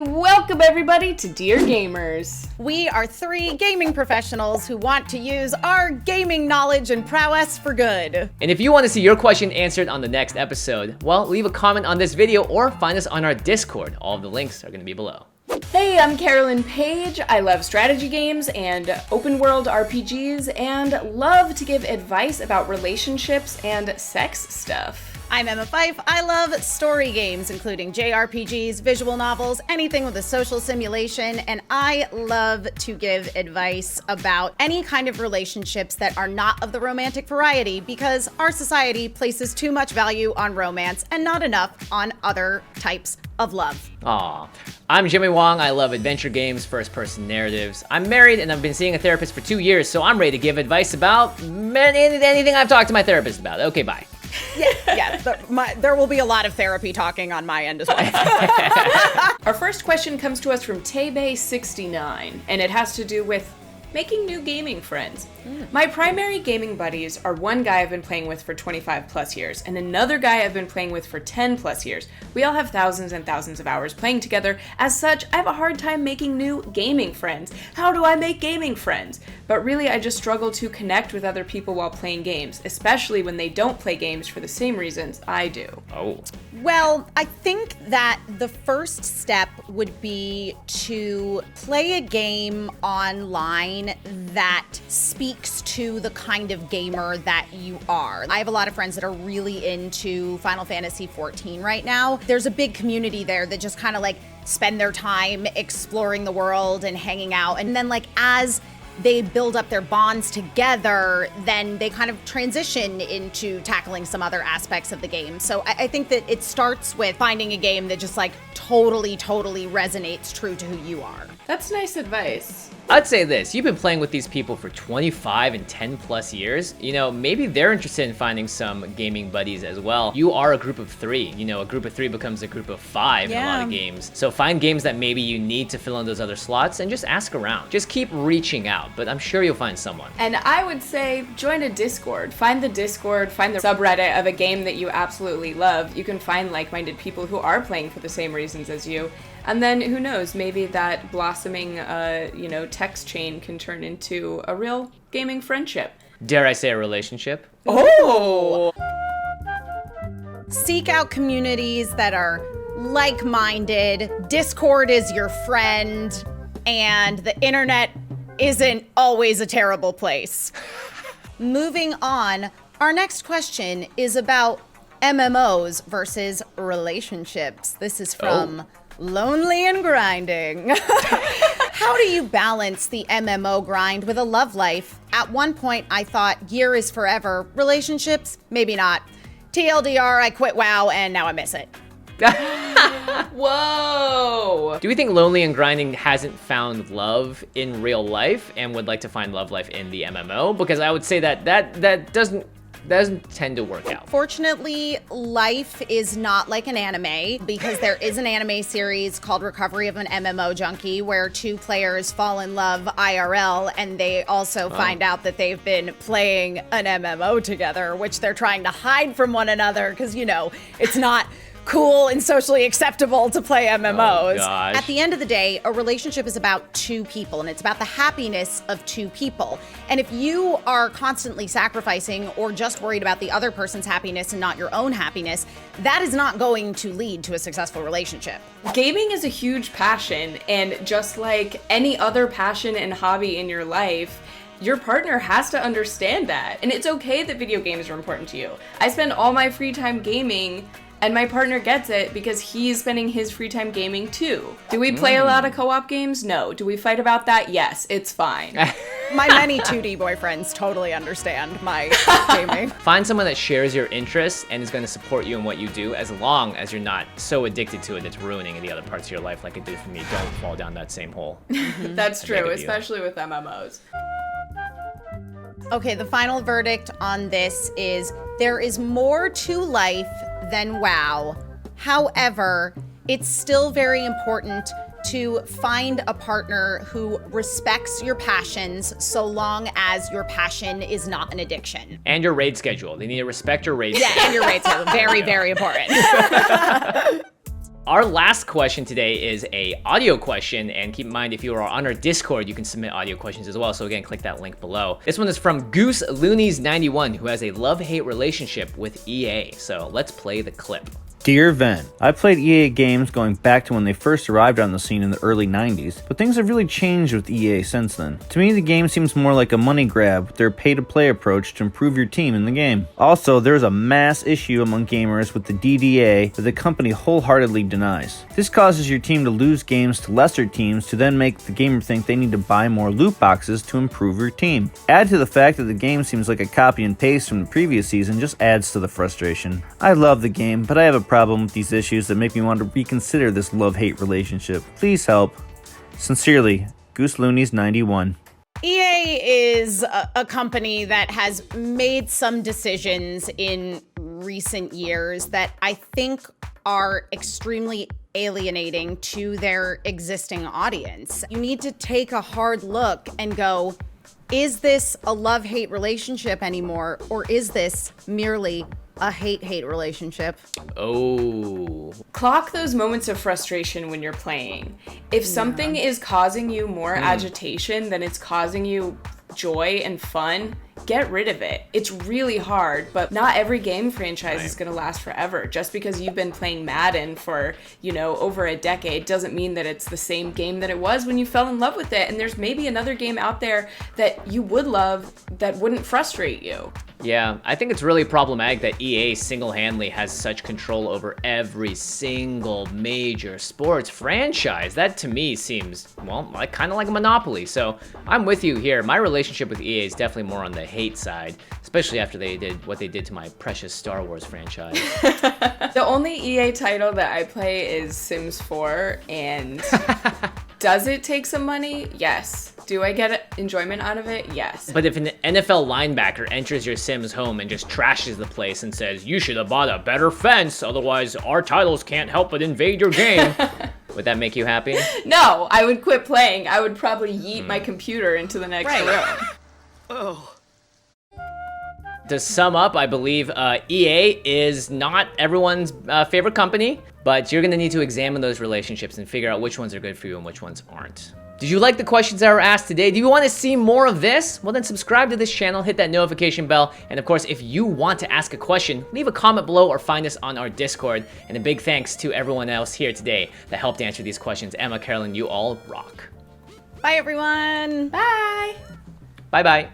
Welcome everybody to Dear Gamers. We are three gaming professionals who want to use our gaming knowledge and prowess for good. And if you want to see your question answered on the next episode, well, leave a comment on this video or find us on our Discord. All of the links are going to be below. Hey, I'm Carolyn Page. I love strategy games and open world RPGs and love to give advice about relationships and sex stuff. I'm Emma Fife. I love story games, including JRPGs, visual novels, anything with a social simulation, and I love to give advice about any kind of relationships that are not of the romantic variety because our society places too much value on romance and not enough on other types of love. Aw. I'm Jimmy Wong. I love adventure games, first-person narratives. I'm married and I've been seeing a therapist for 2 years, so I'm ready to give advice about anything I've talked to my therapist about. Okay, bye. There will be a lot of therapy talking on my end as well. Our first question comes to us from Taybay69, and it has to do with making new gaming friends. My primary gaming buddies are one guy I've been playing with for 25 plus years and another guy I've been playing with for 10 plus years. We all have thousands and thousands of hours playing together. As such, I have a hard time making new gaming friends. How do I make gaming friends? But really, I just struggle to connect with other people while playing games, especially when they don't play games for the same reasons I do. Oh. Well, I think that the first step would be to play a game online that speaks to the kind of gamer that you are. I have a lot of friends that are really into Final Fantasy XIV right now. There's a big community there that just kind of like spend their time exploring the world and hanging out. And then like as they build up their bonds together, then they kind of transition into tackling some other aspects of the game. So I think that it starts with finding a game that just like totally resonates true to who you are. That's nice advice. I'd say this, you've been playing with these people for 25 and 10 plus years. You know, maybe they're interested in finding some gaming buddies as well. You are a group of three. You know, a group of three becomes a group of five in a lot of games. So find games that maybe you need to fill in those other slots and just ask around. Just keep reaching out, but I'm sure you'll find someone. And I would say join a Discord. Find the Discord, find the subreddit of a game that you absolutely love. You can find like-minded people who are playing for the same reasons as you. And then who knows, maybe that blossoming, text chain can turn into a real gaming friendship. Dare I say a relationship? Oh! Seek out communities that are like-minded. Discord is your friend, and the internet isn't always a terrible place. Moving on, our next question is about MMOs versus relationships. This is from Lonely and Grinding. How do you balance the MMO grind with a love life? At one point, I thought gear is forever. Relationships? Maybe not. TLDR, I quit WoW and now I miss it. Whoa! Do we think Lonely and Grinding hasn't found love in real life and would like to find love life in the MMO? Because I would say that doesn't tend to work out. Fortunately, life is not like an anime because there is an anime series called Recovery of an MMO Junkie where two players fall in love IRL and they also find out that they've been playing an MMO together, which they're trying to hide from one another because, you know, it's not cool and socially acceptable to play MMOs. Oh, gosh. At the end of the day, a relationship is about two people and it's about the happiness of two people. And if you are constantly sacrificing or just worried about the other person's happiness and not your own happiness, that is not going to lead to a successful relationship. Gaming is a huge passion, and just like any other passion and hobby in your life, your partner has to understand that. And it's okay that video games are important to you. I spend all my free time gaming, and my partner gets it because he's spending his free time gaming too. Do we play a lot of co-op games? No. Do we fight about that? Yes, it's fine. My many 2D boyfriends totally understand my gaming. Find someone that shares your interests and is going to support you in what you do, as long as you're not so addicted to it it's ruining the other parts of your life like it did for me. Don't fall down that same hole. That's true, especially with MMOs. Okay, the final verdict on this is there is more to life than WoW. However, it's still very important to find a partner who respects your passions so long as your passion is not an addiction. And your raid schedule. They need to respect your raid schedule. Yeah, and your raid schedule. Very, very important. our last question today is a audio question, and keep in mind if you are on our Discord, you can submit audio questions as well. So again, click that link below. This one is from Goose Loonies 91, who has a love-hate relationship with EA. So let's play the clip. Dear VENN, I played EA games going back to when they first arrived on the scene in the early 90s, but things have really changed with EA since then. To me, the game seems more like a money grab with their pay-to-play approach to improve your team in the game. Also, there's a mass issue among gamers with the DDA that the company wholeheartedly denies. This causes your team to lose games to lesser teams to then make the gamer think they need to buy more loot boxes to improve your team. Add to the fact that the game seems like a copy and paste from the previous season just adds to the frustration. I love the game, but I have a problem with these issues that make me want to reconsider this love-hate relationship. Please help. Sincerely, Goose Loonies 91. EA is a company that has made some decisions in recent years that I think are extremely alienating to their existing audience. You need to take a hard look and go, is this a love-hate relationship anymore, or is this merely a hate-hate relationship? Oh. Clock those moments of frustration when you're playing. If something is causing you more agitation than it's causing you joy and fun, get rid of it. It's really hard, but not every game franchise is going to last forever. Just because you've been playing Madden for, over a decade doesn't mean that it's the same game that it was when you fell in love with it. And there's maybe another game out there that you would love that wouldn't frustrate you. Yeah, I think it's really problematic that EA single-handedly has such control over every single major sports franchise. That to me seems, well, kind of like a monopoly. So I'm with you here. My relationship with EA is definitely more on the hate side, especially after they did what they did to my precious Star Wars franchise. The only EA title that I play is Sims 4, and does it take some money? Yes. Do I get enjoyment out of it? Yes. But if an NFL linebacker enters your Sims home and just trashes the place and says, you should have bought a better fence, otherwise our titles can't help but invade your game, would that make you happy? No, I would quit playing. I would probably yeet my computer into the next room. Oh. To sum up, I believe EA is not everyone's favorite company, but you're going to need to examine those relationships and figure out which ones are good for you and which ones aren't. Did you like the questions that were asked today? Do you want to see more of this? Well, then subscribe to this channel, hit that notification bell, and of course, if you want to ask a question, leave a comment below or find us on our Discord. And a big thanks to everyone else here today that helped answer these questions. Emma, Carolyn, you all rock. Bye, everyone. Bye. Bye-bye.